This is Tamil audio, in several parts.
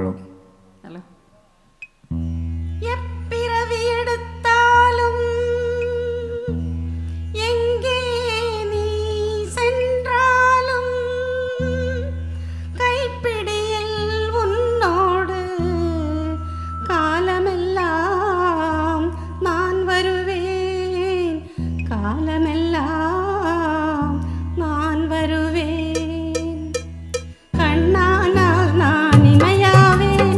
பாடுவோம். எப்பிறவி எடுத்தாலும் எங்கே நீ சென்றாலும் கைப்பிடியில் உன்னோடு காலமெல்லாம் நான் வருவேன், காலமெல்லாம் நான் வருவேன். கண்ணானால் நான் இமையாவேன்,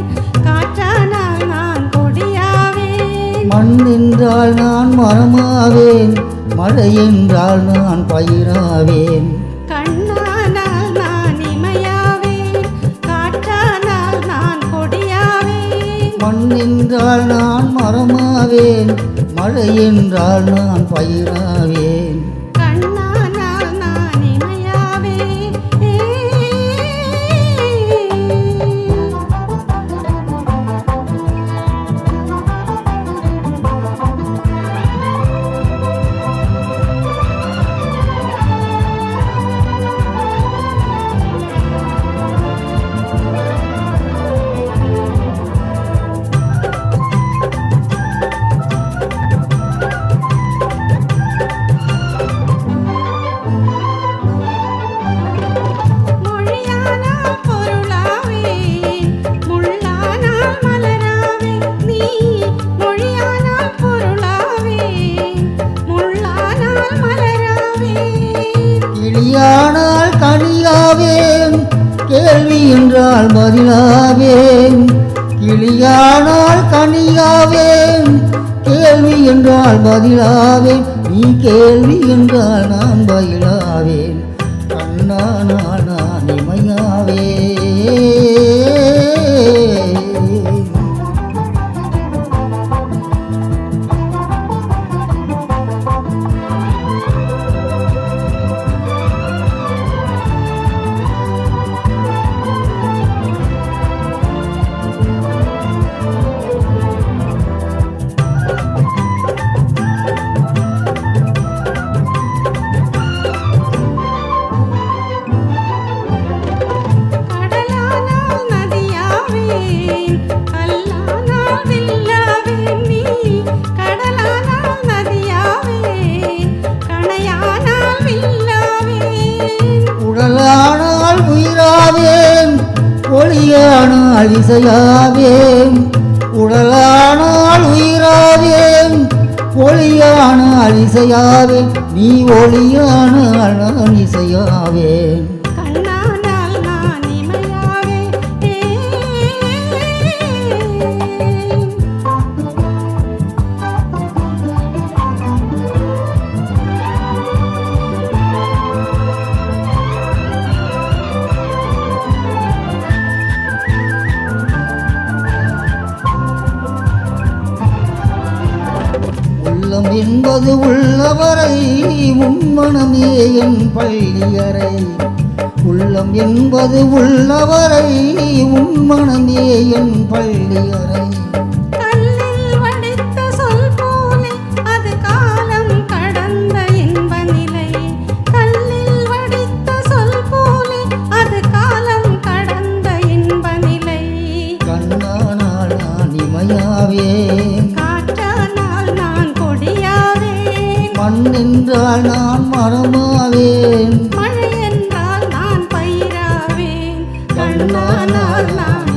காற்றானால் நான் கொடியாவேன். மண் என்றால் நான் மரமாவேன், மழை என்றால் நான் பயிராவேன். கண்ணானால் நான் இமையாவேன், காற்றானால் நான் கொடியாவேன். மண் என்றால் நான் மரமாவேன், மழை என்றால் நான் பயிராவேன். கண்ணானால் நான் இமையாவேன். மொழியானால் பொருளாவேன், முள்ளானால் மலராவேன். நீ மொழியானால் பொருளாவேன், முள்ளானால் மலராவேன். கிளியானால் கனியாவேன், கேள்வி என்றால் பதிலாவேன். கிளியானால் கனியாவேன், கேள்வி என்றால் பதிலாவேன். நீ கேள்வி என்றால் நான் பதிலாவேன். கண்ணானால் நான் இமையாவேன். கடலானால் நதியாவேன், கல்லானால் வில்லாவேன். நீ கடலானால் நதியாவேன், கணையானால் வில்லாவேன். உடலானால் உயிராவேன், ஒளியானால் இசையாவேன். உடலானால் உயிராவேன், ஒளியானால் இசையாவேன். நீ ஒளியானால் நான் இசையாவேன். கண்ணானால் நான் இமையாவேன். உள்ளம் என்பது உள்ளவரை உம்மனமே என் பள்ளியறை. உள்ளம் என்பது உள்ளவரை உம்மனமே என் பள்ளியறை. கல்லில் வடித்த சொல் போலே அது காலம் கடந்த இன்ப நிலை. கல்லில் வடித்த சொல் போலே அது காலம் கடந்த இன்ப நிலை. கண்ணானால் நான் இமையாவேன், காற்றானால் நான் கொடியாவேன். மண் என்றால் நான் மரமாவேன். மழை என்றால் நான் பயிராவேன். கண்ணானால் நான்